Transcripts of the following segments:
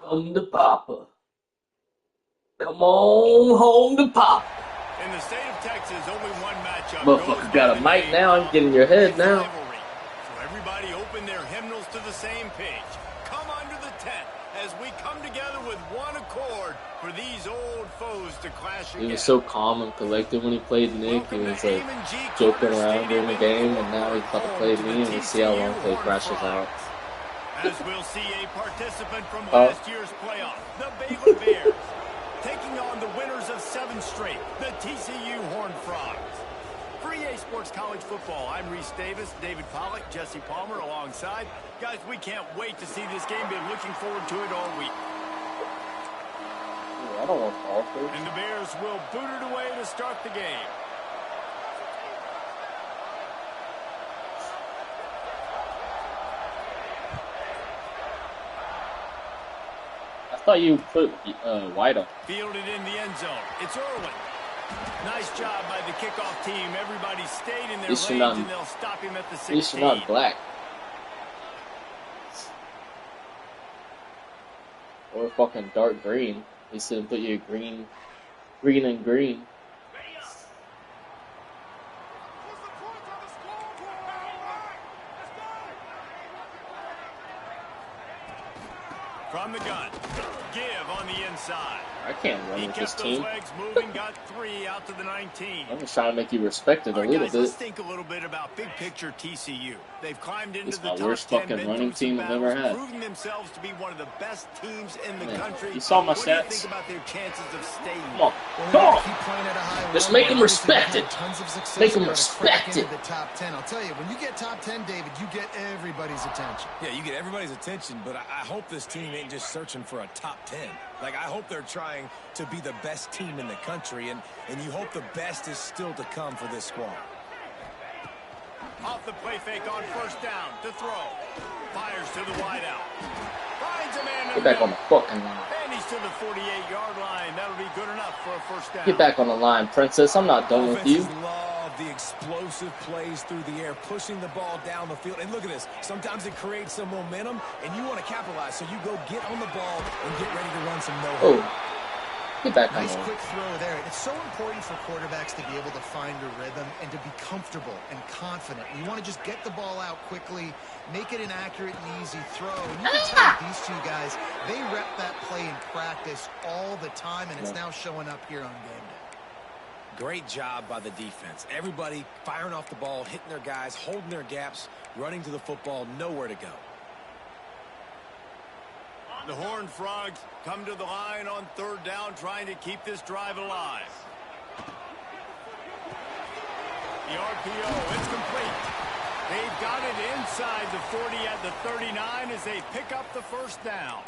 Home to Papa. Come on home to Papa. In the state of Texas, only one matchup. Motherfucker got a mic now. I'm getting your head now. So everybody open their hymnals to the same page. Come under the tent as we come together with one accord for these old foes to clash again. He was so calm and collected when he played Nick. He was like joking around during the game, and now he's about to play me, and we'll see how long play crashes out. As we'll see a participant from last year's playoff, the Baylor Bears, taking on the winners of 7 straight, the TCU Horned Frogs. For EA Sports College Football, I'm Reese Davis, David Pollack, Jesse Palmer alongside. Guys, we can't wait to see this game. Been looking forward to it all week. I don't want to fall. And the Bears will boot it away to start the game. I thought you put White up. Fielded in the end zone. It's Irwin. Nice job by the kickoff team. Everybody stayed in their lanes, and they'll stop him at the 16. These are not black. Or fucking dark green. They said put your green and green. From the gun, give on the inside. I can't run with this team. He kept those legs moving, got 3 out to the 19. I'm just trying to make you respect it a little bit. Let's think a little bit about big picture TCU. They've climbed into the top 10, worst fucking running team I've ever had. Proving themselves to be one of the best teams in the country. You saw my stats. What do you think about their chances of staying? Come on. Come on. Just make them respect it. Make them respect it. The top 10. I'll tell you, when you get top 10, David, you get everybody's attention. Yeah, you get everybody's attention, but I hope this team ain't just searching for a top 10. Like, I hope they're trying to be the best team in the country, and you hope the best is still to come for this squad. Off the play fake on first down to throw. Fires to the wideout. Finds a man. Get back on the fucking line. And he's to the 48-yard line. That'll be good enough for a first down. Get back on the line, Princess. I'm not done with you. Love the explosive plays through the air, pushing the ball down the field. And look at this. Sometimes it creates some momentum, and you want to capitalize. So you go get on the ball and get ready to run some no-huddle. Get back nice quick throw there. It's so important for quarterbacks to be able to find a rhythm and to be comfortable and confident. You want to just get the ball out quickly, make it an accurate and easy throw. And you can tell these two guys, they rep that play in practice all the time, and it's now showing up here on game day. Great job by the defense. Everybody firing off the ball, hitting their guys, holding their gaps, running to the football, nowhere to go. The Horned Frogs come to the line on third down, trying to keep this drive alive. The RPO, it's complete. They've got it inside the 40 at the 39 as they pick up the first down.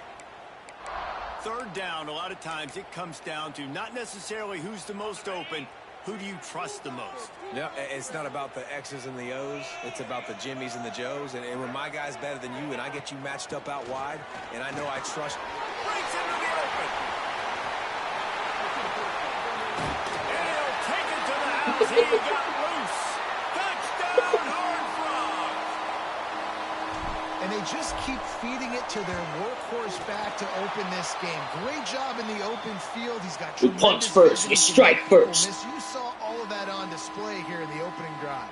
Third down, a lot of times it comes down to not necessarily who's the most open, who do you trust the most? No, it's not about the X's and the O's. It's about the Jimmys and the Joes. And when my guy's better than you and I get you matched up out wide, and I know I trust... Breaks into the open. And he'll take it to the house. He got loose. Touchdown, Horned Frogs. And they just keep feeding it to their workhorse back to open this game. Great job in the open field. He's got we punch first, we strike first. You saw all of that on display here in the opening drive.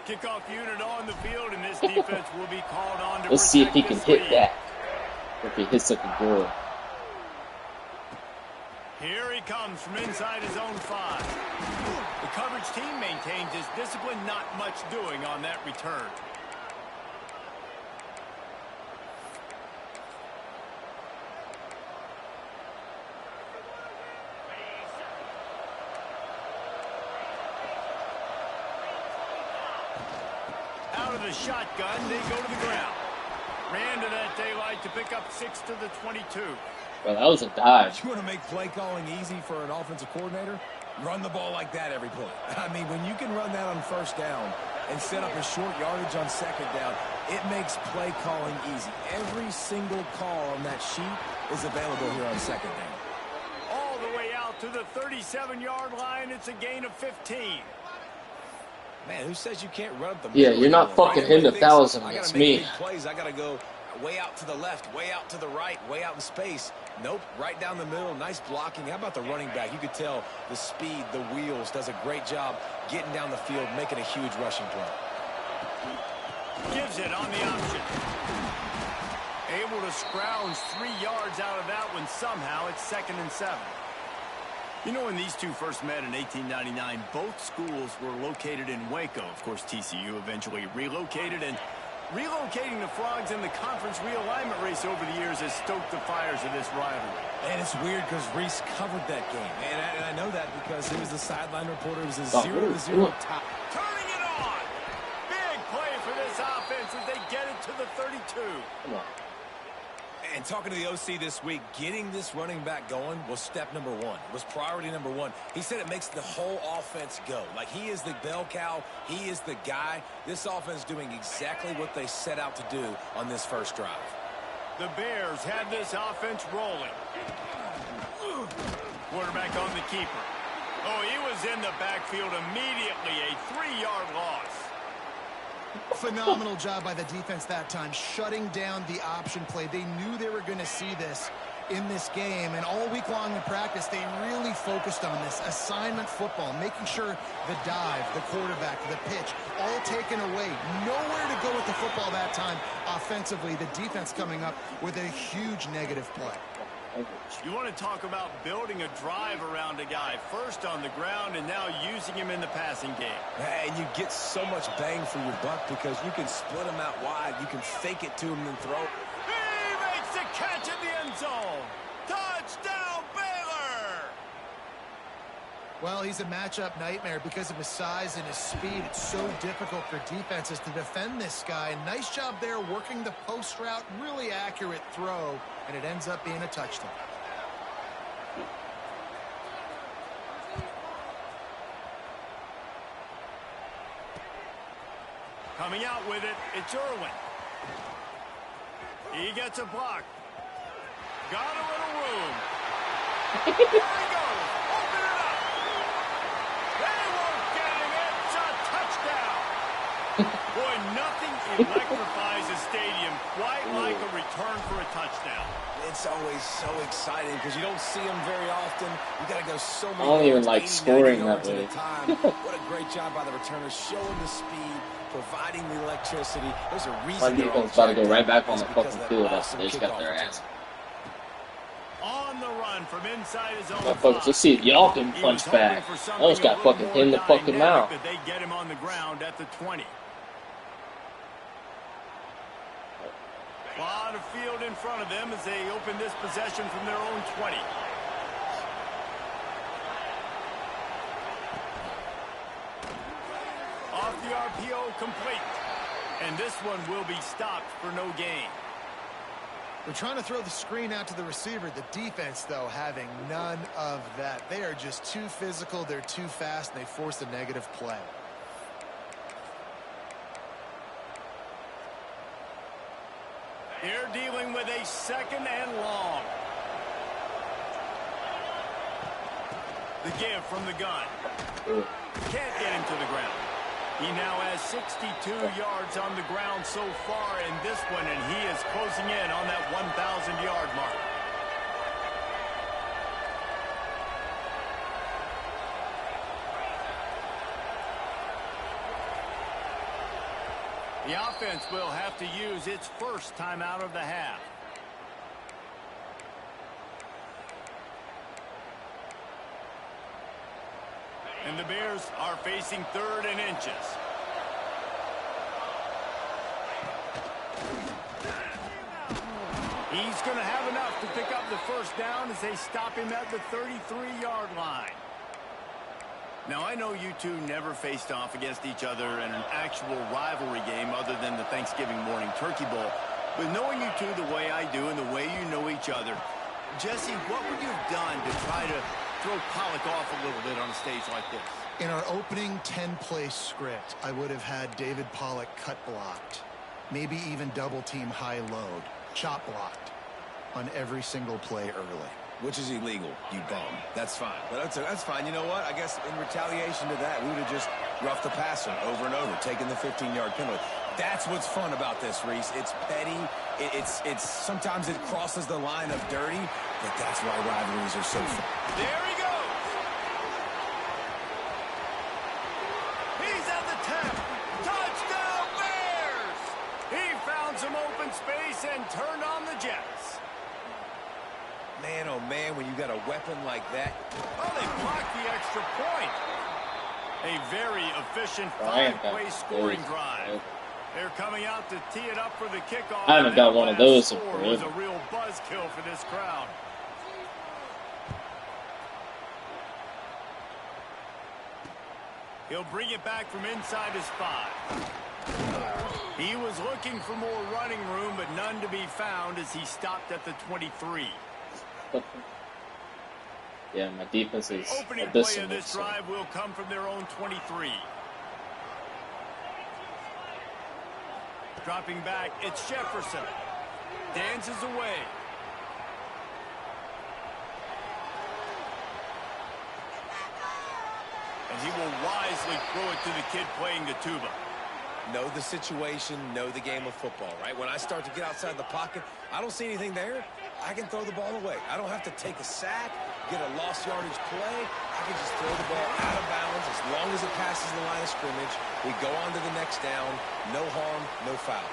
Kickoff unit on the field, and this defense will be called on to Let's see if he can hit lead. that. If he hits like a girl. Here he comes from inside his own 5. The coverage team maintains his discipline, not much doing on that return. Out of the shotgun, they go to the ground. Ran to that daylight to pick up 6 to the 22. Well, that was a dive. You want to make play calling easy for an offensive coordinator? Run the ball like that every play. I mean, when you can run that on first down and set up a short yardage on second down, it makes play calling easy. Every single call on that sheet is available here on second down. All the way out to the 37-yard line. It's a gain of 15. Man, who says you can't run up the Yeah, you're not fucking hitting 1,000. It's me. Plays. I got to go way out to the left, way out to the right, way out in space. Nope, right down the middle. Nice blocking. How about the running back? You could tell the speed, the wheels, does a great job getting down the field, making a huge rushing play. Gives it on the option. Able to scrounge 3 yards out of that one somehow. It's 2nd and 7. You know, when these two first met in 1899, both schools were located in Waco. Of course, TCU eventually relocated, and relocating the Frogs in the conference realignment race over the years has stoked the fires of this rivalry. And it's weird because Reese covered that game. And I know that because he was the sideline reporter. It was a 0-0 tie. Turning it on. Big play for this offense as they get it to the 32. Come on. And talking to the OC this week, getting this running back going was step number 1. It was priority number 1. He said it makes the whole offense go. Like, he is the bell cow. He is the guy. This offense is doing exactly what they set out to do on this first drive. The Bears have this offense rolling. Quarterback on the keeper. Oh, he was in the backfield immediately. A 3-yard loss. Phenomenal job by the defense that time, shutting down the option play. They knew they were going to see this in this game, and all week long in practice, they really focused on this assignment football, making sure the dive, the quarterback, the pitch, all taken away. Nowhere to go with the football that time offensively. The defense coming up with a huge negative play. You want to talk about building a drive around a guy, first on the ground and now using him in the passing game. And you get so much bang for your buck because you can split him out wide. You can fake it to him and throw. He makes the catch in the end zone. Touchdown, Baylor! Well, he's a matchup nightmare because of his size and his speed. It's so difficult for defenses to defend this guy. Nice job there working the post route, really accurate throw, and it ends up being a touchdown. Coming out with it, it's Irwin. He gets a block. Got a little room. There he goes. Open it up. They won't get him. It's a touchdown. Boy, nothing electrifies a stadium quite like a return for a touchdown. It's always so exciting because you don't see them very often. You got to go so many. I don't even like 80, scoring that way. What a great job by the returner, showing the speed, providing the electricity. There's a reason. My defense about to go right back on the fucking field after they just got their ass. On the run from inside his own. Motherfuckers, let's see if y'all can punch back. I just got fucking hit in the fucking mouth. They get him on the ground at the 20. A lot of field in front of them as they open this possession from their own 20. Off the RPO, complete. And this one will be stopped for no gain. They're trying to throw the screen out to the receiver. The defense, though, having none of that. They are just too physical. They're too fast, and they force a negative play. They're dealing with a 2nd and long. The give from the gun. Can't get him to the ground. He now has 62 yards on the ground so far in this one, and he is closing in on that 1,000-yard mark. The offense will have to use its first timeout of the half. And the Bears are facing 3rd and inches. He's going to have enough to pick up the first down as they stop him at the 33-yard line. Now, I know you two never faced off against each other in an actual rivalry game other than the Thanksgiving morning turkey bowl. But knowing you two the way I do and the way you know each other, Jesse, what would you have done to try to throw Pollock off a little bit on a stage like this? In our opening 10-play script, I would have had David Pollock cut blocked, maybe even double-team high load, chop blocked on every single play early. Which is illegal, you bum. That's fine. But that's fine. You know what? I guess in retaliation to that, we would have just roughed the passer over and over, taking the 15-yard penalty. That's what's fun about this, Reese. It's petty. It's sometimes it crosses the line of dirty, but that's why rivalries are so fun. There he goes. He's at the tap. Touchdown Bears! He found some open space and turned on the Jets. Man, oh man, when you got a weapon like that. Oh, they blocked the extra point. A very efficient 5-play scoring drive. They're coming out to tee it up for the kickoff. I haven't got one of those in forever. It was a real buzzkill for this crowd. He'll bring it back from inside his 5. He was looking for more running room, but none to be found as he stopped at the 23. Yeah, my defense is opening play of this drive will come from their own 23. Dropping back, it's Jefferson. Dances away. And he will wisely throw it to the kid playing the tuba. Know the situation, know the game of football, right? When I start to get outside the pocket, I don't see anything there. I can throw the ball away. I don't have to take a sack, get a lost yardage play. I can just throw the ball out of bounds as long as it passes the line of scrimmage. We go on to the next down. No harm, no foul.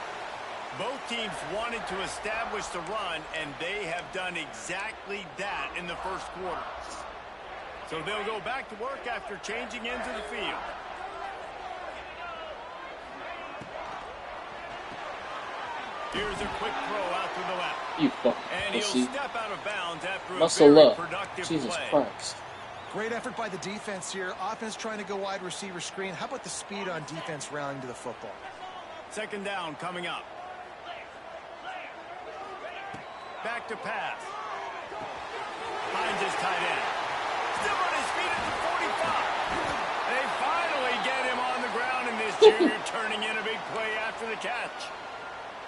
Both teams wanted to establish the run, and they have done exactly that in the first quarter. So they'll go back to work after changing into the field. Here's a quick throw out to the left. You fucking and he'll step out of bounds after Muscle a very up. productive Jesus play. Christ. Great effort by the defense here. Offense trying to go wide receiver screen. How about the speed on defense rallying to the football? Second down coming up. Back to pass. Finds his tight end. Still on his feet at the 45. They finally get him on the ground, and this junior turning in a big play after the catch.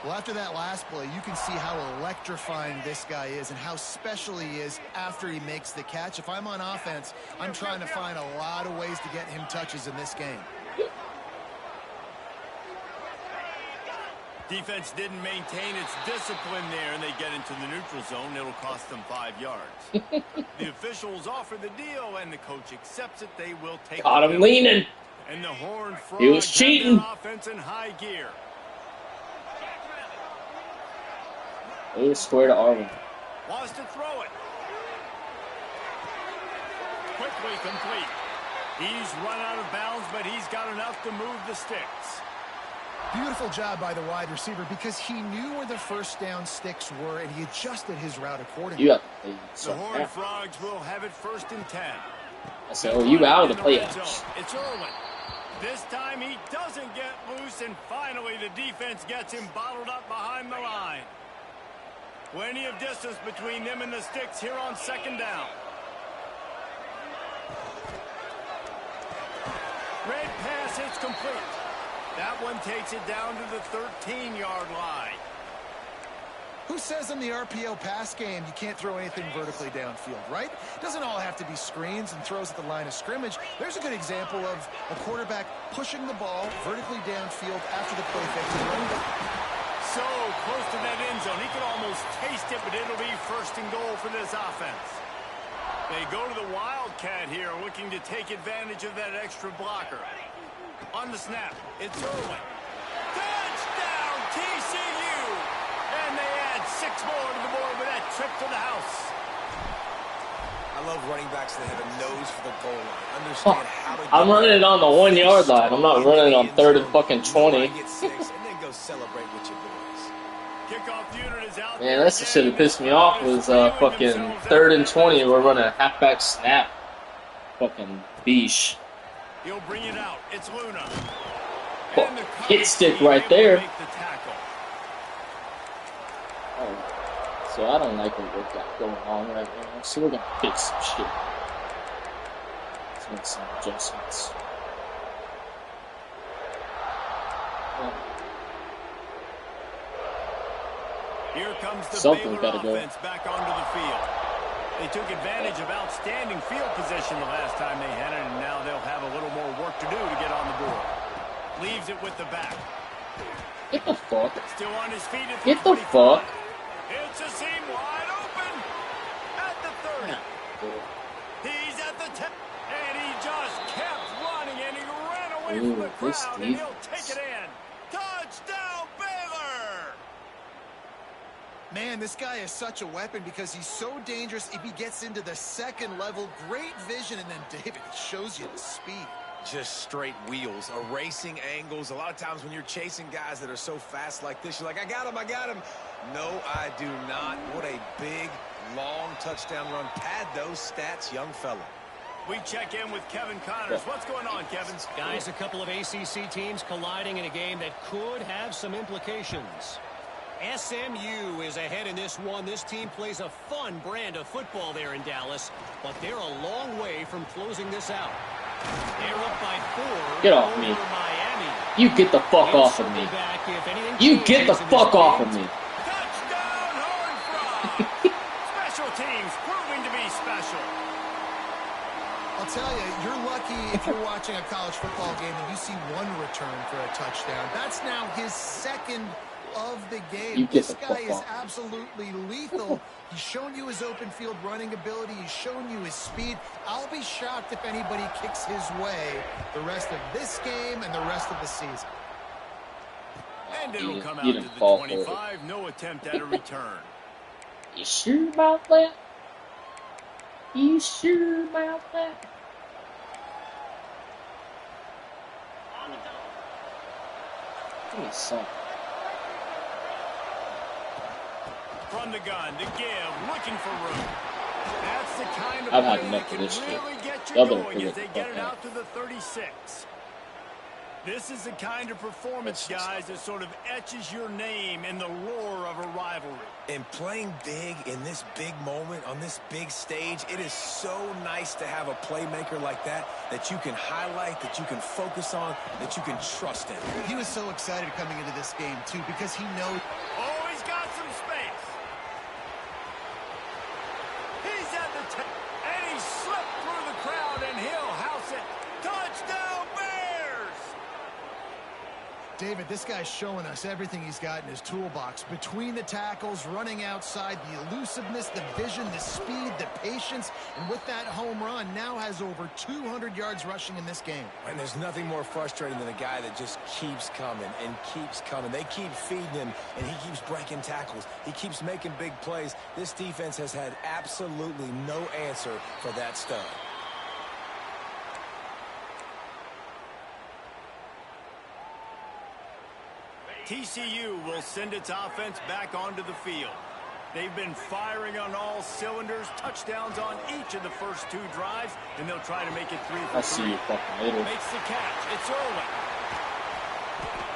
Well, after that last play, you can see how electrifying this guy is and how special he is after he makes the catch. If I'm on offense, I'm trying to find a lot of ways to get him touches in this game. Defense didn't maintain its discipline there, and they get into the neutral zone. It'll cost them 5 yards. The officials offer the deal, and the coach accepts it. They will take Caught him leaning. And the Horned Frogs He was cheating. have their offense in high gear. Ooh, square to Arvin. Wants to throw it. Quickly complete. He's run out of bounds, but he's got enough to move the sticks. Beautiful job by the wide receiver because he knew where the first down sticks were, and he adjusted his route accordingly. You got the Horned Frogs will have it 1st and 10. I said, oh, you out of the playoffs. It's Irwin. This time he doesn't get loose, and finally the defense gets him bottled up behind the line. Plenty of distance between them and the sticks here on 2nd down. Red pass, it's complete. That one takes it down to the 13-yard line. Who says in the RPO pass game you can't throw anything vertically downfield, right? Doesn't all have to be screens and throws at the line of scrimmage. There's a good example of a quarterback pushing the ball vertically downfield after the play fake to the running back. So close to that end zone. He could almost taste it, but it'll be 1st and goal for this offense. They go to the Wildcat here, looking to take advantage of that extra blocker. On the snap, it's Irwin. Touchdown, TCU! And they add 6 more to the board with that trip to the house. I love running backs that have a nose for the goal line. Understand how to. I'm running it on the 1-yard line. I'm not running it on 3rd and fucking 20. Get 6 and then go celebrate with your boys. Kickoff unit is out. Man, that's the shit that pissed me off was fucking 3rd and 20. We're running a halfback snap. Fucking beesh. He'll bring it out. It's Luna. Oh, hit stick right there. Oh, so I don't like what we've got going on right now. So we're gonna fix some shit. Let's make some adjustments. Here comes the Something's Baylor gotta go. offense back onto the field. They took advantage of outstanding field position the last time they had it, and now they'll have a little more work to do to get on the board. Leaves it with the back. Get the fuck. Still on his feet at the Get the 25. fuck. It's a seam wide open at the 30. He's at the 10. And he just kept running, and he ran away from the crowd, and he'll take it in. Touchdown, Baylor! Man, this guy is such a weapon because he's so dangerous if he gets into the second level. Great vision, and then David shows you the speed. Just straight wheels, erasing angles. A lot of times when you're chasing guys that are so fast like this, you're like, I got him, I got him. No, I do not. What a big, long touchdown run. Pad those stats, young fella. We check in with Kevin Connors. What's going on, Kevin? Guys, a couple of ACC teams colliding in a game that could have some implications. SMU is ahead in this one. This team plays a fun brand of football there in Dallas, but they're a long way from closing this out. They're up by 4. Get off me. Miami. You get the fuck off of me. You get the fuck off of me. Touchdown, Horned Frogs! Special teams proving to be special. I'll tell you, you're lucky if you're watching a college football game and you see one return for a touchdown. That's now his second of the game. This guy is absolutely lethal. He's shown you his open field running ability. He's shown you his speed. I'll be shocked if anybody kicks his way the rest of this game and the rest of the season. And it'll come out to the 25. No attempt at a return. You sure about that? You sure about that? Give me some. From the gun to give, looking for room. That's the kind of I've had play enough that of can this really shit. get you Y'all better going figure as they the get fuck it out. out to the 36. This is the kind of performance, guys, that sort of etches your name in the lore of a rivalry. And playing big in this big moment, on this big stage, it is so nice to have a playmaker like that you can highlight, that you can focus on, that you can trust in. He was so excited coming into this game, too, because he knows... Oh, he's got some space. He's at the 10, and he slipped through the crowd, and he'll house it. Touchdown, Bears! David, this guy's showing us everything he's got in his toolbox. Between the tackles, running outside, the elusiveness, the vision, the speed, the patience, and with that home run, now has over 200 yards rushing in this game. And there's nothing more frustrating than a guy that just keeps coming and keeps coming. They keep feeding him, and he keeps breaking tackles. He keeps making big plays. This defense has had absolutely no answer for that stud. TCU will send its offense back onto the field. They've been firing on all cylinders, touchdowns on each of the first 2 drives, and they'll try to make it 3 for 3. I see you fucking later. Makes the catch. It's early.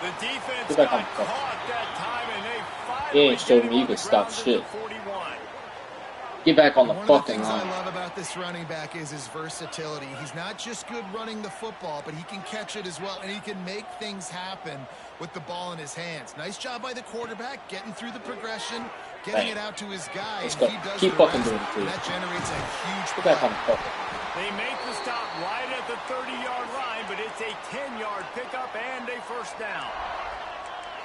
The defense got caught that time, and they finally showed get me you on the could stop ground at shit. the 41. Get back on the One of the fucking things I line. love about this running back is his versatility. He's not just good running the football, but he can catch it as well, and he can make things happen with the ball in his hands. Nice job by the quarterback, getting through the progression, getting it out to his guy, Let's and go. he does Keep the fucking rest, doing it, too. and that generates a huge Get back play. on the fucking They make the stop right at the 30-yard line, but it's a 10-yard pickup and a first down.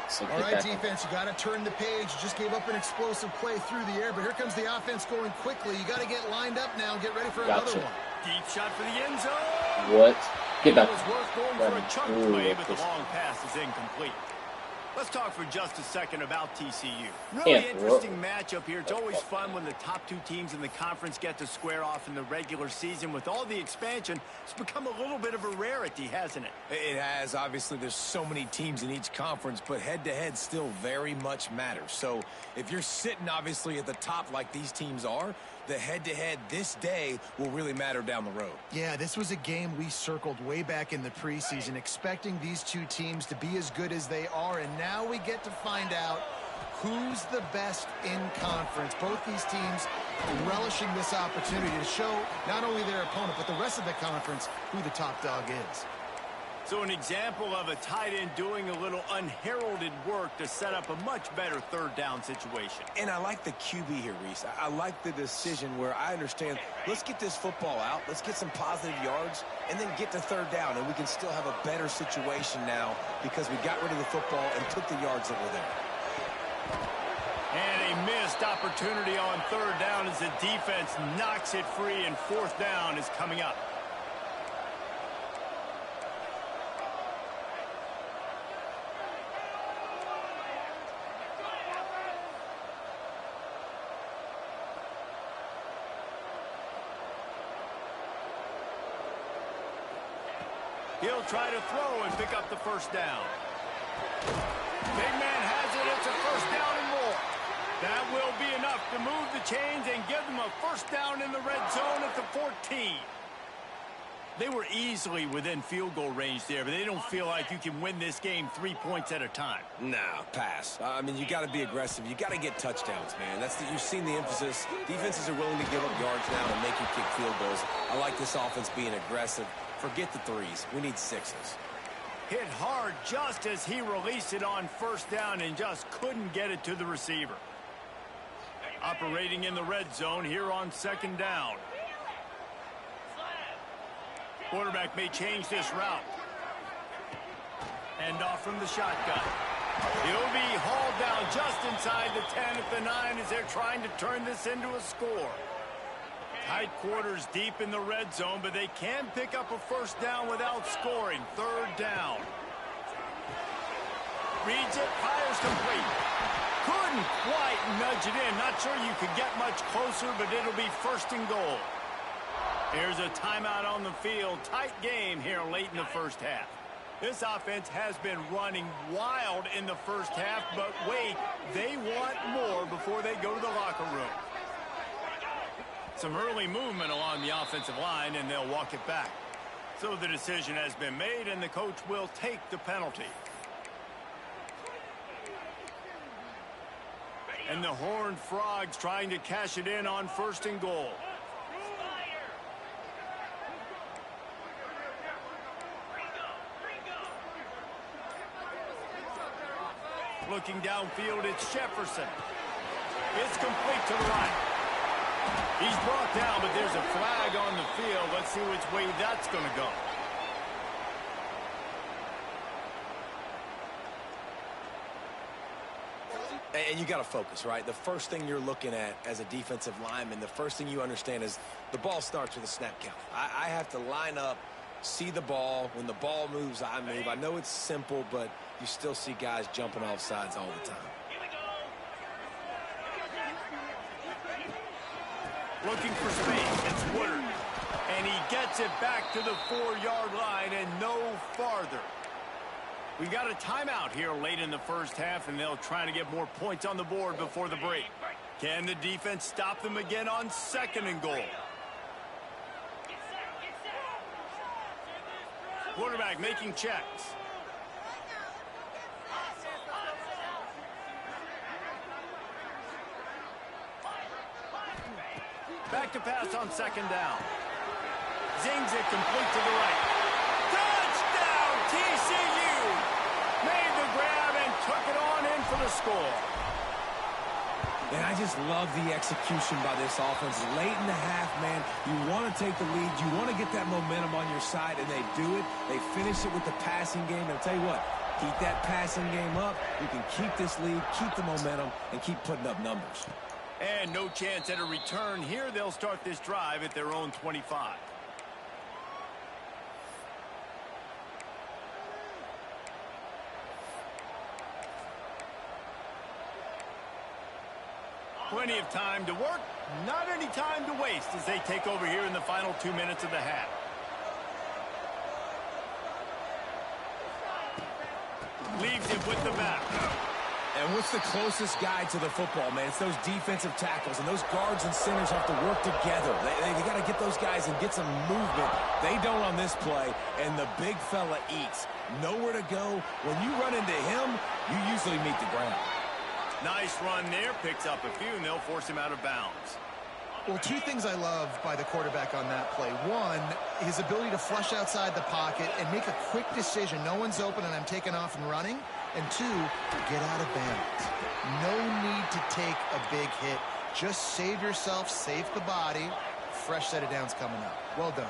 So All right, defense, you got to turn the page. You just gave up an explosive play through the air, but here comes the offense going quickly. You got to get lined up now and get ready for another one. Deep shot for the end zone. What? Get back. It was worth going for a chunk play, but the long pass is incomplete. Let's talk for just a second about TCU. Really interesting matchup here. It's always fun when the top 2 teams in the conference get to square off in the regular season. With all the expansion, it's become a little bit of a rarity, hasn't it? It has. Obviously, there's so many teams in each conference, but head-to-head still very much matters. So if you're sitting, obviously, at the top like these teams are, the head-to-head this day will really matter down the road. Yeah, this was a game we circled way back in the preseason, expecting these 2 teams to be as good as they are, and now we get to find out who's the best in conference. Both these teams relishing this opportunity to show not only their opponent, but the rest of the conference who the top dog is. So an example of a tight end doing a little unheralded work to set up a much better third down situation. And I like the QB here, Reese. I like the decision where I understand, let's get this football out, let's get some positive yards, and then get to third down, and we can still have a better situation now because we got rid of the football and took the yards that were there. And a missed opportunity on third down as the defense knocks it free, and fourth down is coming up. He'll try to throw and pick up the first down. Big man has it. It's a first down and more. That will be enough to move the chains and give them a first down in the red zone at the 14. They were easily within field goal range there, but they don't feel like you can win this game 3 points at a time. Nah, pass. I mean, you got to be aggressive. You got to get touchdowns, man. You've seen the emphasis. Defenses are willing to give up yards now to make you kick field goals. I like this offense being aggressive. Forget the threes. We need sixes. Hit hard just as he released it on first down and just couldn't get it to the receiver. Operating in the red zone here on second down. Quarterback may change this route. End off from the shotgun. He'll be hauled down just inside the 10 at the 9 as they're trying to turn this into a score. Tight quarters deep in the red zone, but they can pick up a first down without scoring. Third down. Reads it, fires complete. Couldn't quite nudge it in. Not sure you could get much closer, but it'll be first and goal. Here's a timeout on the field. Tight game here late in the first half. This offense has been running wild in the first half, but wait, they want more before they go to the locker room. Some early movement along the offensive line, and they'll walk it back. So the decision has been made, and the coach will take the penalty. And the Horned Frogs trying to cash it in on first and goal. Looking downfield, it's Jefferson. It's complete to the right. He's brought down, but there's a flag on the field. Let's see which way that's going to go. And you got to focus, right? The first thing you're looking at as a defensive lineman, the first thing you understand is the ball starts with a snap count. I have to line up, see the ball. When the ball moves, I move. I know it's simple, but you still see guys jumping off sides all the time. Looking for space. It's Woodard. And he gets it back to the 4-yard line and no farther. We got a timeout here late in the first half, and they'll try to get more points on the board before the break. Can the defense stop them again on second and goal? Quarterback making checks. Back to pass on second down. Zings it complete to the right. Touchdown, TCU! Made the grab and took it on in for the score. And I just love the execution by this offense. Late in the half, man, you want to take the lead. You want to get that momentum on your side, and they do it. They finish it with the passing game. And I'll tell you what, keep that passing game up. You can keep this lead, keep the momentum, and keep putting up numbers. And no chance at a return here. They'll start this drive at their own 25. Plenty of time to work, not any time to waste as they take over here in the final 2 minutes of the half. Leaves it with the back. And what's the closest guy to the football, man? It's those defensive tackles, and those guards and centers have to work together. They got to get those guys and get some movement. They don't on this play, and the big fella eats. Nowhere to go. When you run into him, you usually meet the ground. Nice run there. Picks up a few, and they'll force him out of bounds. Well, two things I love by the quarterback on that play. One, his ability to flush outside the pocket and make a quick decision. No one's open and I'm taking off and running. And two, get out of bounds. No need to take a big hit. Just save yourself, save the body. Fresh set of downs coming up. Well done.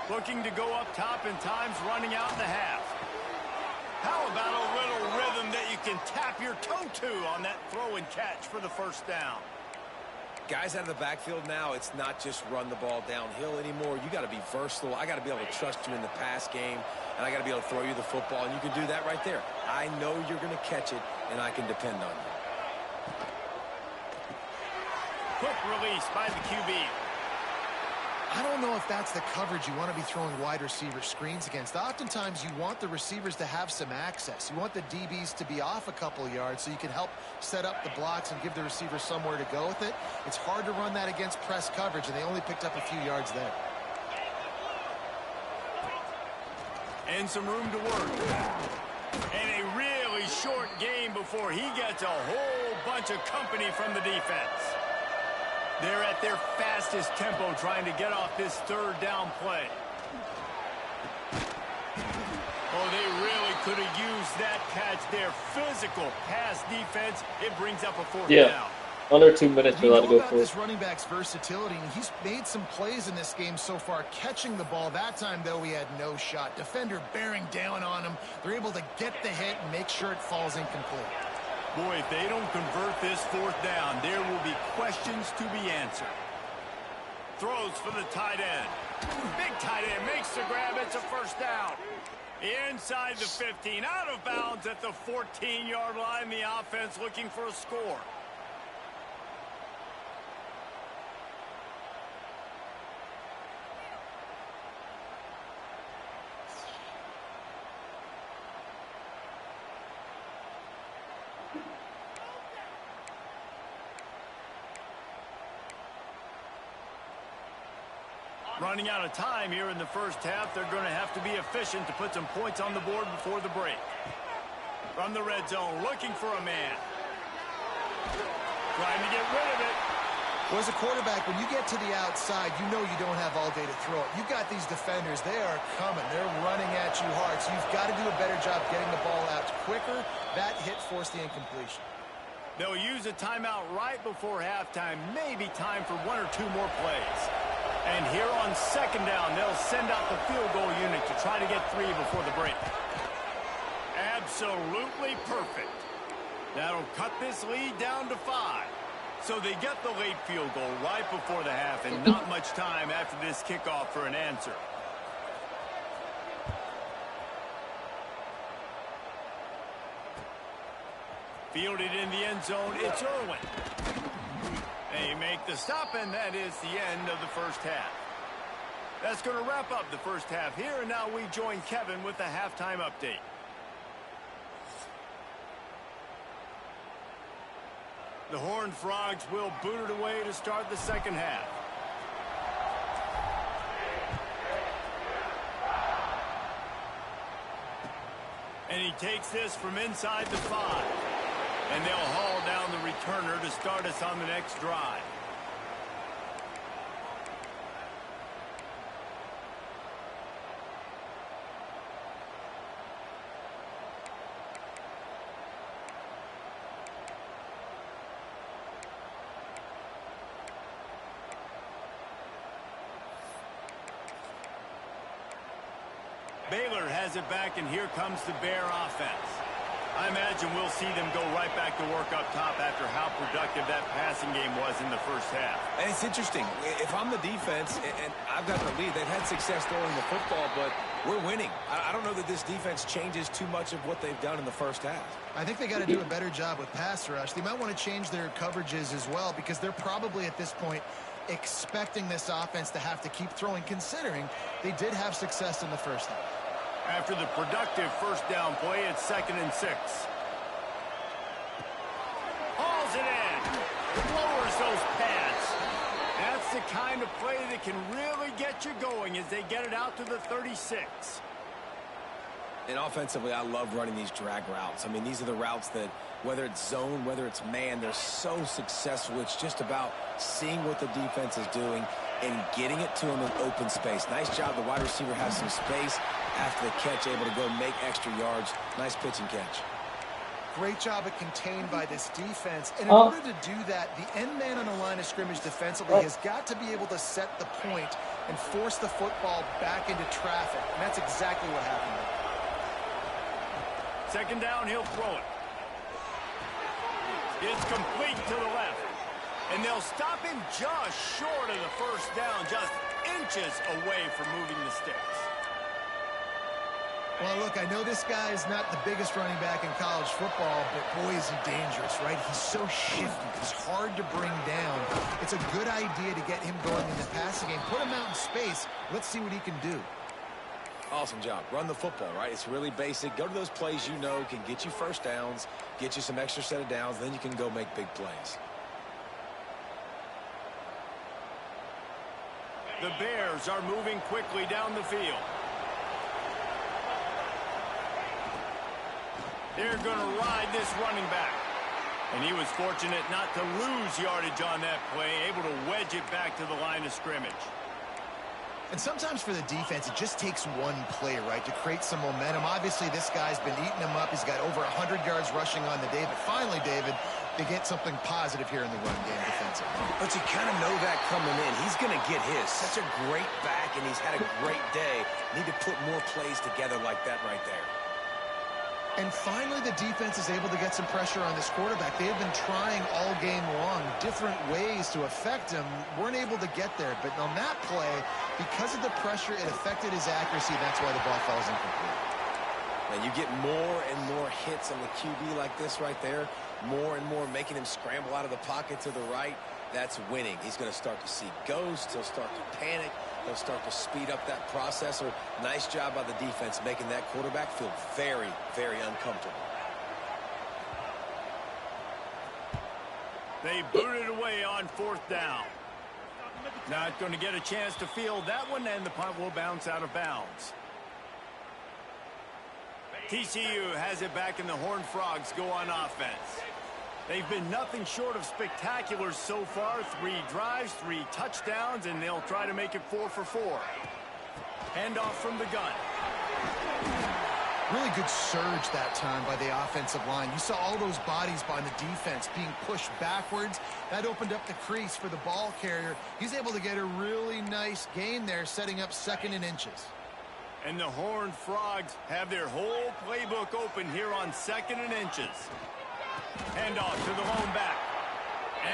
Looking to go up top in times running out in the half. How about a little rhythm that you can tap your toe to on that throw and catch for the first down? Guys out of the backfield now, it's not just run the ball downhill anymore. You got to be versatile. I got to be able to trust you in the pass game, and I got to be able to throw you the football, and you can do that right there. I know you're going to catch it, and I can depend on you. Quick release by the QB. I don't know if that's the coverage you want to be throwing wide receiver screens against. Oftentimes, you want the receivers to have some access. You want the DBs to be off a couple of yards so you can help set up the blocks and give the receiver somewhere to go with it. It's hard to run that against press coverage, and they only picked up a few yards there. And some room to work. And a really short game before he gets a whole bunch of company from the defense. They're at their fastest tempo trying to get off this third down play. Oh, they really could have used that catch. Their physical pass defense, it brings up a fourth down. Under 2 minutes, you're allowed to go about for it. this running back's versatility, and he's made some plays in this game so far, catching the ball. That time, though, he had no shot. Defender bearing down on him. They're able to get the hit and make sure it falls incomplete. Boy, if they don't convert this fourth down, there will be questions to be answered. Throws for the tight end. Big tight end makes the grab. It's a first down. Inside the 15, out of bounds at the 14-yard line. The offense looking for a score. Running out of time here in the first half. They're going to have to be efficient to put some points on the board before the break. From the red zone, looking for a man. Trying to get rid of it. Well, as a quarterback, when you get to the outside, you know you don't have all day to throw it. You've got these defenders. They are coming. They're running at you hard. So you've got to do a better job getting the ball out quicker. That hit forced the incompletion. They'll use a timeout right before halftime. Maybe time for one or two more plays. And here on second down, they'll send out the field goal unit to try to get 3 before the break. Absolutely perfect. That'll cut this lead down to 5. So they get the late field goal right before the half, and not much time after this kickoff for an answer. Fielded in the end zone, it's Irwin. They make the stop, and that is the end of the first half. That's going to wrap up the first half here, and now we join Kevin with the halftime update. The Horned Frogs will boot it away to start the second half. And he takes this from inside the 5. And they'll haul down the returner to start us on the next drive. Baylor has it back, and here comes the Bear offense. I imagine we'll see them go right back to work up top after how productive that passing game was in the first half. And it's interesting. If I'm the defense and I've got the lead, they've had success throwing the football, but we're winning. I don't know that this defense changes too much of what they've done in the first half. I think they got to do a better job with pass rush. They might want to change their coverages as well, because they're probably at this point expecting this offense to have to keep throwing, considering they did have success in the first half. After the productive first down play, it's 2nd and 6. Hauls it in. Lowers those pads. That's the kind of play that can really get you going as they get it out to the 36. And offensively, I love running these drag routes. I mean, these are the routes that, whether it's zone, whether it's man, they're so successful. It's just about seeing what the defense is doing and getting it to them in open space. Nice job. The wide receiver has some space after the catch, able to go make extra yards. Nice pitch and catch. Great job at contained by this defense. And in order to do that, the end man on the line of scrimmage defensively has got to be able to set the point and force the football back into traffic. And that's exactly what happened there. Second down, he'll throw it. It's complete to the left. And they'll stop him just short of the first down, just inches away from moving the sticks. Well, look, I know this guy is not the biggest running back in college football, but boy, is he dangerous, right? He's so shifty. He's hard to bring down. It's a good idea to get him going in the passing game. Put him out in space. Let's see what he can do. Awesome job. Run the football, right? It's really basic. Go to those plays you know can get you first downs, get you some extra set of downs, then you can go make big plays. The Bears are moving quickly down the field. They're going to ride this running back. And he was fortunate not to lose yardage on that play, able to wedge it back to the line of scrimmage. And sometimes for the defense, it just takes one play, right, to create some momentum. Obviously, this guy's been eating them up. He's got over 100 yards rushing on the day. But finally, David, they get something positive here in the run game defensively. But you kind of know that coming in. He's going to get his. Such a great back, and he's had a great day. Need to put more plays together like that right there. And finally, the defense is able to get some pressure on this quarterback. They have been trying all game long different ways to affect him. Weren't able to get there. But on that play, because of the pressure, it affected his accuracy. That's why the ball falls incomplete. And you get more and more hits on the QB like this right there. More and more making him scramble out of the pocket to the right. That's winning. He's going to start to see ghosts. He'll start to panic. He'll start to speed up that processor. Nice job by the defense making that quarterback feel very, very uncomfortable. They booted away on fourth down. Not going to get a chance to field that one, and the punt will bounce out of bounds. TCU has it back, and the Horned Frogs go on offense. They've been nothing short of spectacular so far. 3 drives, 3 touchdowns, and they'll try to make it 4 for 4. Handoff from the gun. Really good surge that time by the offensive line. You saw all those bodies by the defense being pushed backwards. That opened up the crease for the ball carrier. He's able to get a really nice gain there, setting up 2nd and inches. And the Horned Frogs have their whole playbook open here on 2nd and inches. Handoff to the lone back.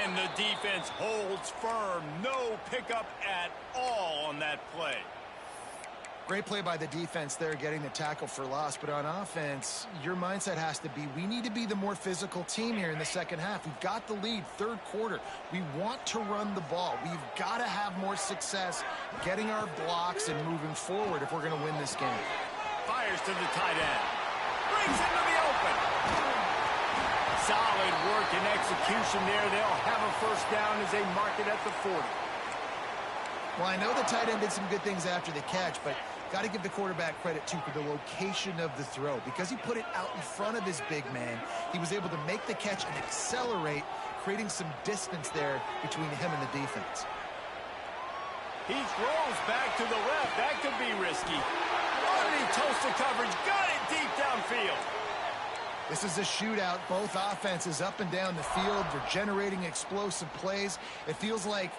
And the defense holds firm. No pickup at all on that play. Great play by the defense there, getting the tackle for loss. But on offense, your mindset has to be, we need to be the more physical team here in the second half. We've got the lead, 3rd quarter. We want to run the ball. We've got to have more success getting our blocks and moving forward if we're going to win this game. Fires to the tight end. Brings into the open. Solid work and execution there. They'll have a first down as they mark it at the 40. Well, I know the tight end did some good things after the catch, but got to give the quarterback credit, too, for the location of the throw. Because he put it out in front of his big man, he was able to make the catch and accelerate, creating some distance there between him and the defense. He throws back to the left. That could be risky. Underneath toasted coverage. Got it deep downfield. This is a shootout. Both offenses up and down the field. They're generating explosive plays. It feels like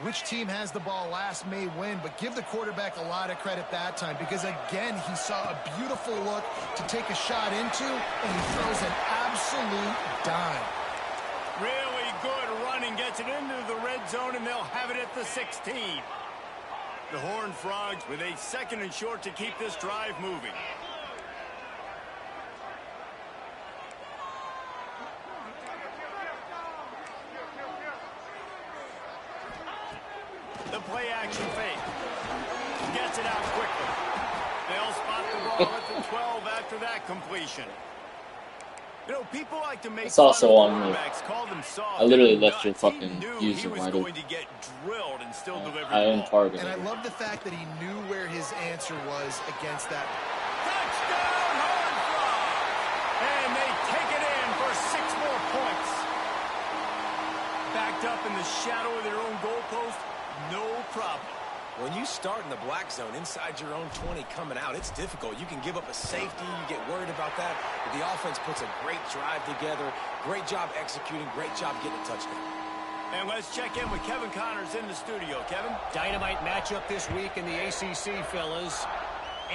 which team has the ball last may win, but give the quarterback a lot of credit that time because, again, he saw a beautiful look to take a shot into, and he throws an absolute dime. Really good running. Gets it into the red zone, and they'll have it at the 16. The Horned Frogs with a 2nd and short to keep this drive moving. The play action fake. Gets it out quickly. They'll spot the ball at the 12 after that completion. You know, people like to make it's also on me. Call them soft. I literally left your fucking user right. Going to get drilled and still deliver. I am targeted. And I love the fact that he knew where his answer was against that. Touchdown, for 6 more points. Backed up in the shadow of their own goalpost, no problem. When you start in the black zone inside your own 20 coming out, it's difficult. You can give up a safety. You get worried about that. But the offense puts a great drive together. Great job executing. Great job getting a touchdown. And let's check in with Kevin Connors in the studio. Kevin? Dynamite matchup this week in the ACC, fellas.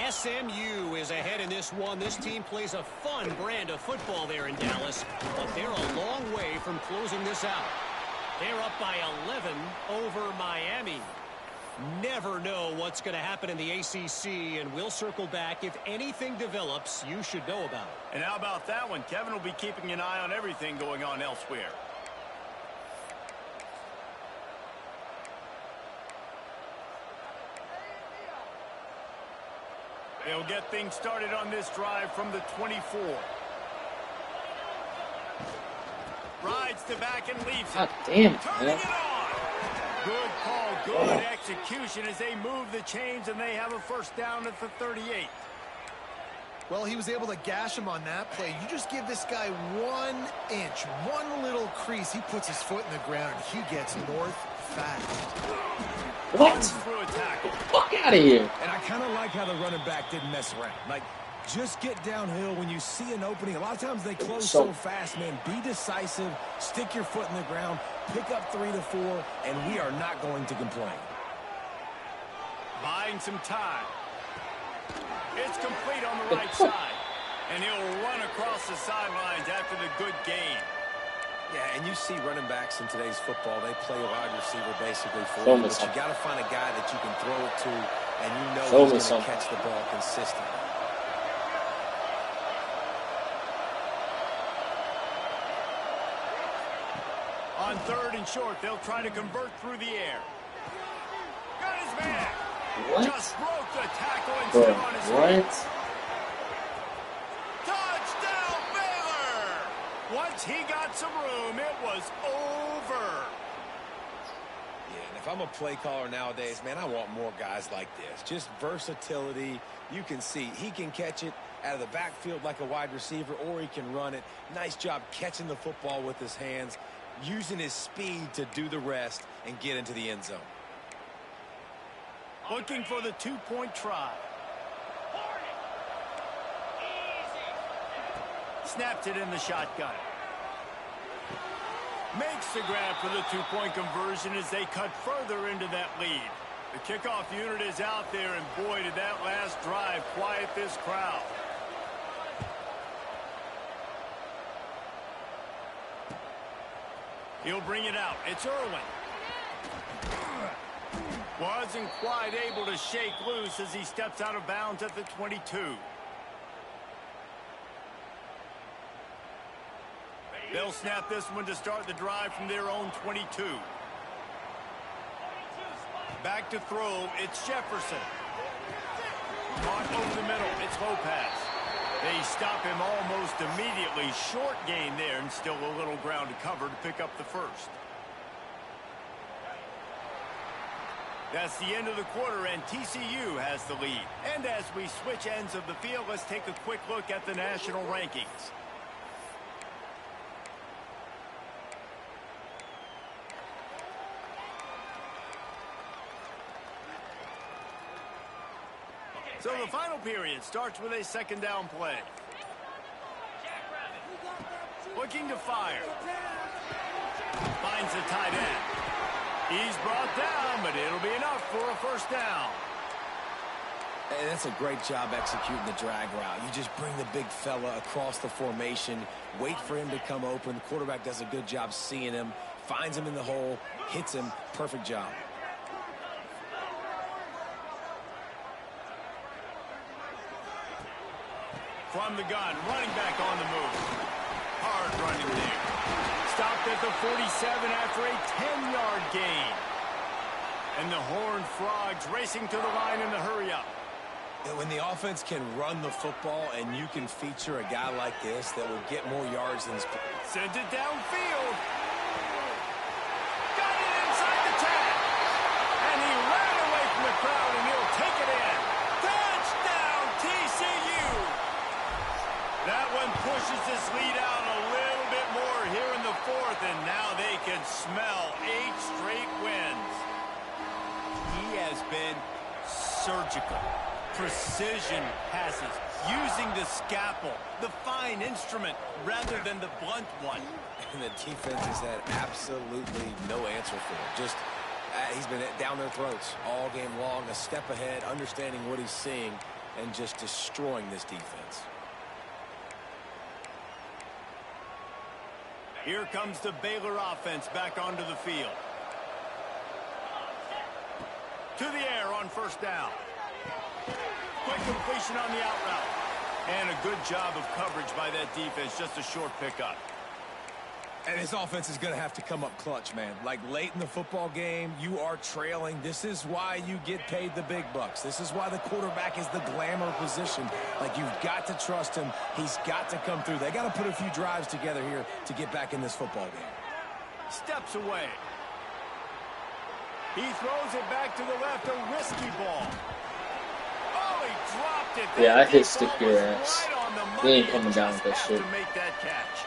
SMU is ahead in this one. This team plays a fun brand of football there in Dallas, but they're a long way from closing this out. They're up by 11 over Miami. Never know what's going to happen in the ACC, and we'll circle back. If anything develops, you should know about it. And how about that one? Kevin will be keeping an eye on everything going on elsewhere. They'll get things started on this drive from the 24. Rides the back and leaves it. God damn it, Turning man. it on. Good call, good execution as they move the chains, and they have a first down at the 38. Well, he was able to gash him on that play. You just give this guy 1 inch, one little crease. He puts his foot in the ground, and he gets north fast. What? Through a tackle. Fuck out of here. And I kind of like how the running back didn't mess around. Like, just get downhill when you see an opening. A lot of times they close so fast, man. Be decisive. Stick your foot in the ground. Pick up 3 to 4, and we are not going to complain. Buying some time. It's complete on the right side. And he'll run across the sidelines after the good gain. Yeah, and you see running backs in today's football, they play a wide receiver basically for Show you, me but you something. got to find a guy that you can throw it to, and you know Show me he's going to something. catch the ball consistently. On 3rd and short, they'll try to convert through the air. Got his man. What? Just broke the tackle and Bro, still on his feet. what? Touchdown, Baylor! Once he got some room, it was over. Yeah, and if I'm a play caller nowadays, man, I want more guys like this. Just versatility. You can see he can catch it out of the backfield like a wide receiver, or he can run it. Nice job catching the football with his hands, using his speed to do the rest and get into the end zone. Looking for the 2-point try. Snapped it in the shotgun. Makes the grab for the 2-point conversion as they cut further into that lead. The kickoff unit is out there, and boy, did that last drive quiet this crowd. He'll bring it out. It's Irwin. Wasn't quite able to shake loose as he steps out of bounds at the 22. They'll snap this one to start the drive from their own 22. Back to throw, it's Jefferson. Caught over the middle, it's Lopez. They stop him almost immediately. Short gain there, and still a little ground to cover to pick up the first. That's the end of the quarter, and TCU has the lead. And as we switch ends of the field, let's take a quick look at the national rankings. So the final period starts with a 2nd down play. Looking to fire. Finds the tight end. He's brought down, but it'll be enough for a first down. And that's a great job executing the drag route. You just bring the big fella across the formation, wait for him to come open. The quarterback does a good job seeing him, finds him in the hole, hits him. Perfect job. From the gun, running back on the move. Hard running there. Stopped at the 47 after a 10-yard gain. And the Horned Frogs racing to the line in the hurry-up. And when the offense can run the football and you can feature a guy like this that will get more yards than... Sends it downfield. Got it inside the 10. And he ran away from the crowd, and he'll take it in. Touchdown, TCU. That one pushes this lead out a little bit can smell 8 straight wins. He has been surgical. Precision passes, using the scalpel, the fine instrument, rather than the blunt one. And the defense has had absolutely no answer for him. Just, he's been down their throats all game long, a step ahead, understanding what he's seeing, and just destroying this defense. Here comes the Baylor offense back onto the field. To the air on first down. Quick completion on the out route. And a good job of coverage by that defense. Just a short pickup. And his offense is going to have to come up clutch, man. Like late in the football game, you are trailing. This is why you get paid the big bucks. This is why the quarterback is the glamour position. Like, you've got to trust him. He's got to come through. They got to put a few drives together here to get back in this football game. Steps away. He throws it back to the left. A risky ball. Oh, he dropped it. Yeah, I hit stick your ass. He ain't coming down with that shit. To make that catch.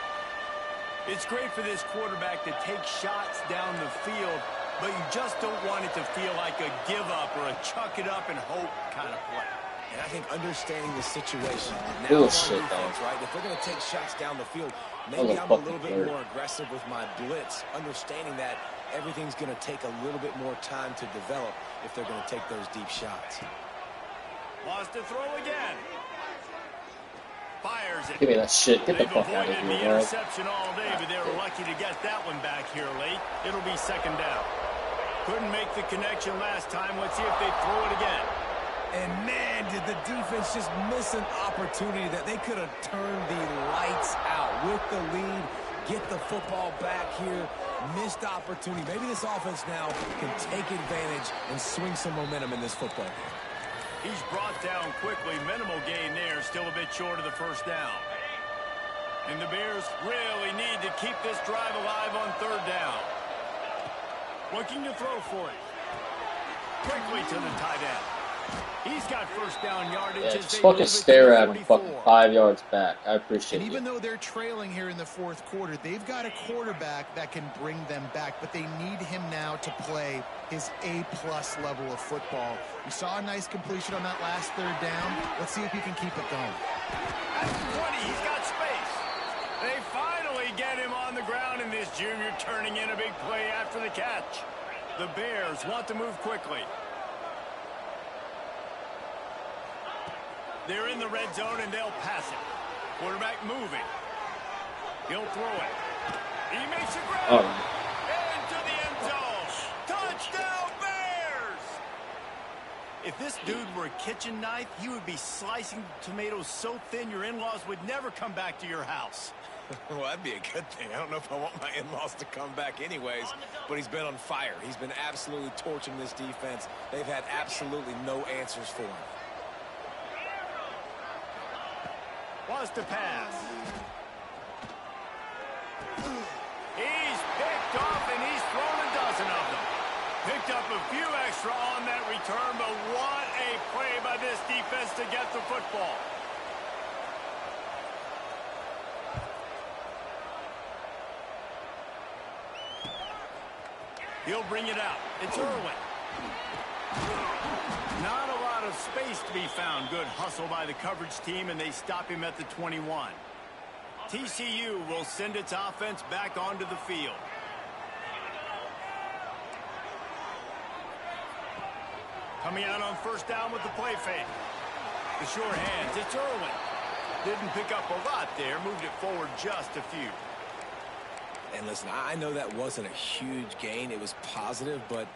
It's great for this quarterback to take shots down the field, but you just don't want it to feel like a give up or a chuck it up and hope kind of play. And I think understanding the situation. Bullshit, defense, right? If they're going to take shots down the field, maybe I'm a little bit more aggressive with my blitz, understanding that everything's going to take a little bit more time to develop if they're going to take those deep shots. Wants to throw again. Fires it. Give me that shit. Get the fuck out of They've avoided here, the bro. interception all day, but they were lucky to get that one back here late. It'll be second down. Couldn't make the connection last time. Let's see if they throw it again. And man, did the defense just miss an opportunity that they could have turned the lights out with the lead, get the football back here. Missed opportunity. Maybe this offense now can take advantage and swing some momentum in this football game. He's brought down quickly. Minimal gain there. Still a bit short of the first down. And the Bears really need to keep this drive alive on third down. Looking to throw for it. Quickly to the tight end. He's got first down yardage. Yeah, just fucking stare at him fucking 5 yards back. I appreciate it. And even though they're trailing here in the fourth quarter, they've got a quarterback that can bring them back, but they need him now to play his A-plus level of football. We saw a nice completion on that last third down. Let's see if he can keep it going. At the 20, he's got space. They finally get him on the ground, and this junior turning in a big play after the catch. The Bears want to move quickly. They're in the red zone, and they'll pass it. Quarterback moving. He'll throw it. He makes a grab. Into the end zone. Touchdown, Bears! If this dude were a kitchen knife, he would be slicing tomatoes so thin your in-laws would never come back to your house. Well, that'd be a good thing. I don't know if I want my in-laws to come back anyways, but he's been on fire. He's been absolutely torching this defense. They've had absolutely no answers for him. Wants to pass. He's picked off, and he's thrown a dozen of them. Picked up a few extra on that return, but what a play by this defense to get the football. He'll bring it out. It's Irwin. Not a lot of space to be found. Good hustle by the coverage team, and they stop him at the 21. TCU will send its offense back onto the field. Coming out on first down with the play fake. The sure hands. It's Irwin. Didn't pick up a lot there. Moved it forward just a few. And listen, I know that wasn't a huge gain. It was positive, but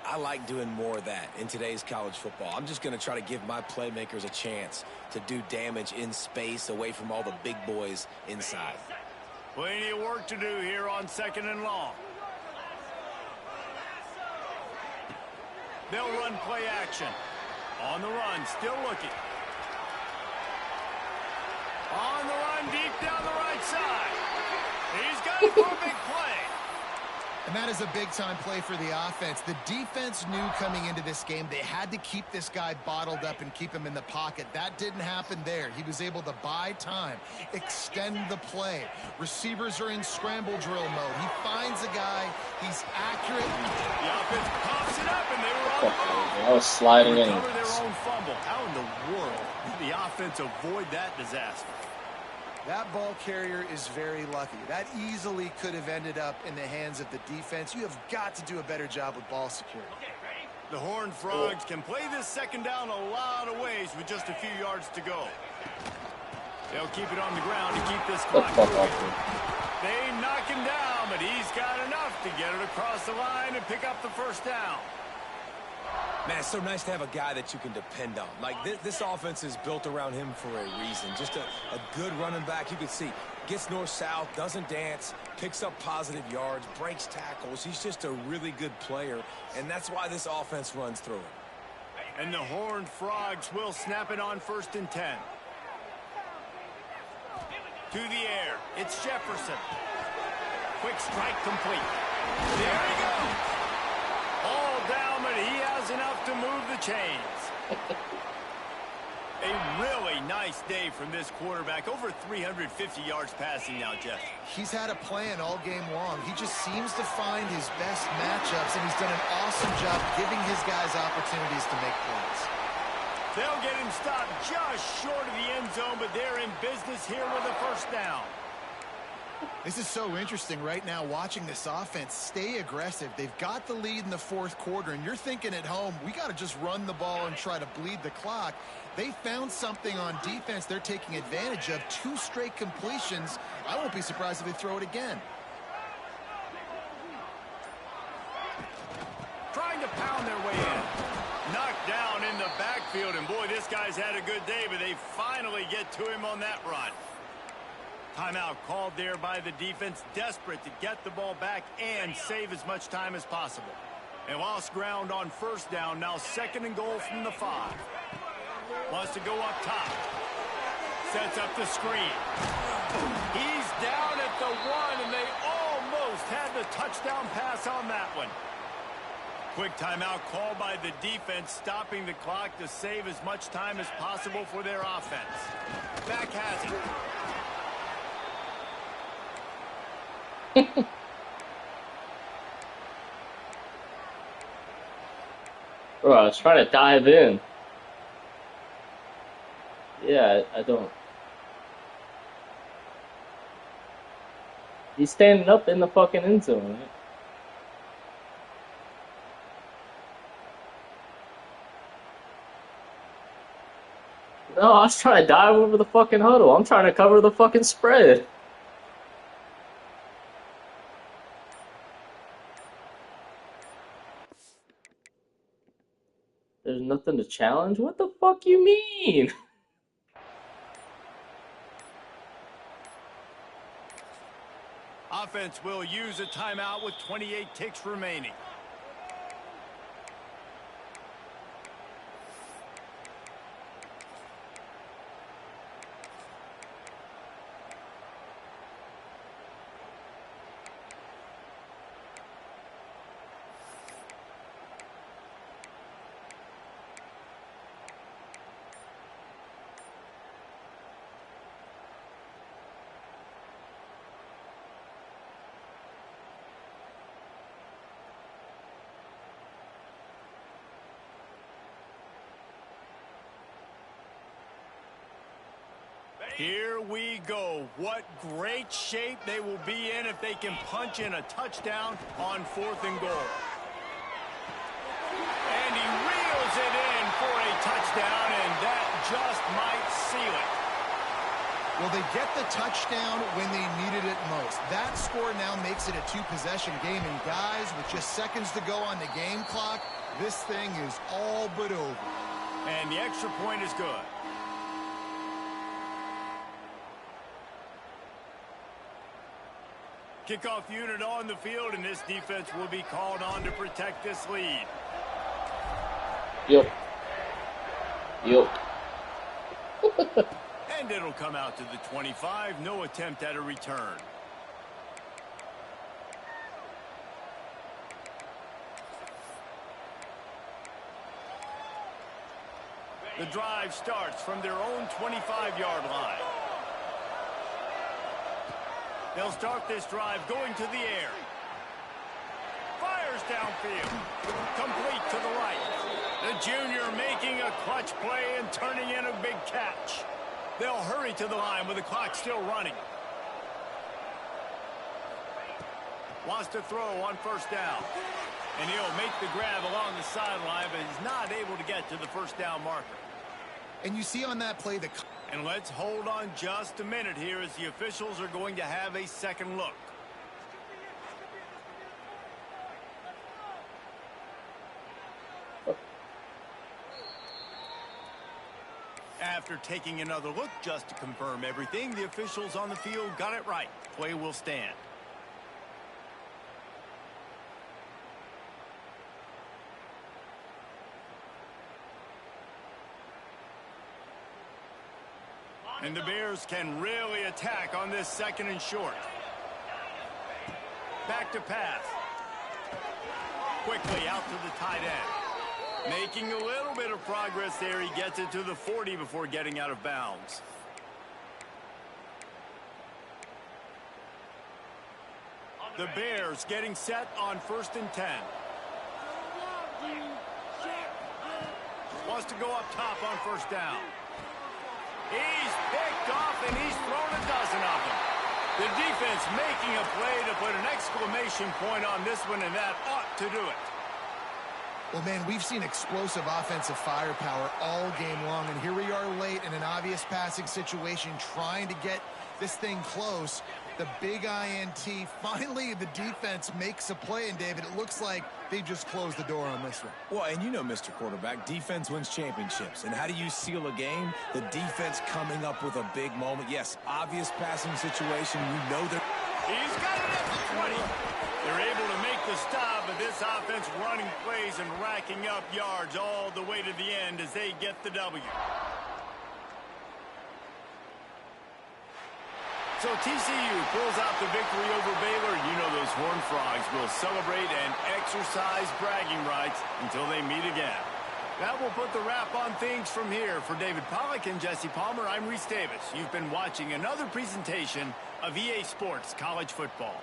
I like doing more of that in today's college football. I'm just going to try to give my playmakers a chance to do damage in space away from all the big boys inside. Plenty of work to do here on second and long. They'll run play action. On the run, still looking. On the run, deep down the right side. He's got it for a big play. And that is a big-time play for the offense. The defense knew coming into this game they had to keep this guy bottled up and keep him in the pocket. That didn't happen there. He was able to buy time, extend the play. Receivers are in scramble drill mode. He finds a guy, He's accurate. The offense pops it up, and they were on the move. I was sliding in. Recover their own fumble. How in the world did the offense avoid that disaster? That ball carrier is very lucky. That easily could have ended up in the hands of the defense. You have got to do a better job with ball security. The Horned Frogs can play this second down a lot of ways with just a few yards to go. They'll keep it on the ground to keep this clock moving. They knock him down, but he's got enough to get it across the line and pick up the first down. Man, it's so nice to have a guy that you can depend on. Like, this offense is built around him for a reason. Just a good running back. You can see, gets north-south, doesn't dance, picks up positive yards, breaks tackles. He's just a really good player, and that's why this offense runs through him. And the Horned Frogs will snap it on 1st and 10. To the air, it's Jefferson. Quick strike complete. There he goes. All down, but he has enough to move the chains. A really nice day from this quarterback. Over 350 yards passing now, Jeff. He's had a plan all game long. He just seems to find his best matchups, and he's done an awesome job giving his guys opportunities to make plays. They'll get him stopped just short of the end zone, but they're in business here with a first down. This is so interesting right now, watching this offense stay aggressive. They've got the lead in the 4th quarter, and you're thinking at home, we got to just run the ball and try to bleed the clock. They found something on defense they're taking advantage of. 2 straight completions. I won't be surprised if they throw it again. Trying to pound their way in. Knocked down in the backfield, and boy, this guy's had a good day, but they finally get to him on that run. Timeout called there by the defense, desperate to get the ball back and save as much time as possible. They lost ground on 1st down, now 2nd and goal from the 5. Wants to go up top. Sets up the screen. He's down at the 1, and they almost had the touchdown pass on that one. Quick timeout called by the defense, stopping the clock to save as much time as possible for their offense. Back has it. Bro, I was trying to dive in. Yeah, I don't. He's standing up in the fucking end zone, right? No, I was trying to dive over the fucking huddle. I'm trying to cover the fucking spread. There's nothing to challenge? What the fuck you mean? Offense will use a timeout with 28 ticks remaining. Here we go. What great shape they will be in if they can punch in a touchdown on 4th and goal. And he reels it in for a touchdown, and that just might seal it. Well, they get the touchdown when they needed it most. That score now makes it a 2-possession game, and guys, with just seconds to go on the game clock, this thing is all but over. And the extra point is good. Kickoff unit on the field, and this defense will be called on to protect this lead. Yep. And it'll come out to the 25. No attempt at a return. The drive starts from their own 25-yard line. They'll start this drive going to the air. downfield. Complete to the right. The junior making a clutch play and turning in a big catch. They'll hurry to the line with the clock still running. Wants to throw on first down. And he'll make the grab along the sideline, but he's not able to get to the first down marker. And you see on that play the... And let's hold on just a minute here as the officials are going to have a second look. After taking another look just to confirm everything, the officials on the field got it right. Play will stand. And the Bears can really attack on this second and short. Back to pass. Quickly out to the tight end. Making a little bit of progress there. He gets it to the 40 before getting out of bounds. The Bears getting set on 1st and 10. Wants to go up top on first down. He's picked off, and he's thrown a dozen of them. The defense making a play to put an exclamation point on this one, and that ought to do it. Well, man, we've seen explosive offensive firepower all game long, and here we are late in an obvious passing situation trying to get this thing close. The big INT, finally the defense makes a play, and David, it looks like they just closed the door on this one. Well, and you know, Mr. Quarterback, defense wins championships. And how do you seal a game? The defense coming up with a big moment. Yes, obvious passing situation. You know that. He's got it at the 20. They're able to make the stop, but this offense running plays and racking up yards all the way to the end as they get the W. So TCU pulls out the victory over Baylor. You know those Horned Frogs will celebrate and exercise bragging rights until they meet again. That will put the wrap on things from here. For David Pollack and Jesse Palmer, I'm Reese Davis. You've been watching another presentation of EA Sports College Football.